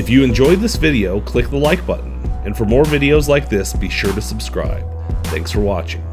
If you enjoyed this video, click the like button. And for more videos like this, be sure to subscribe. Thanks for watching.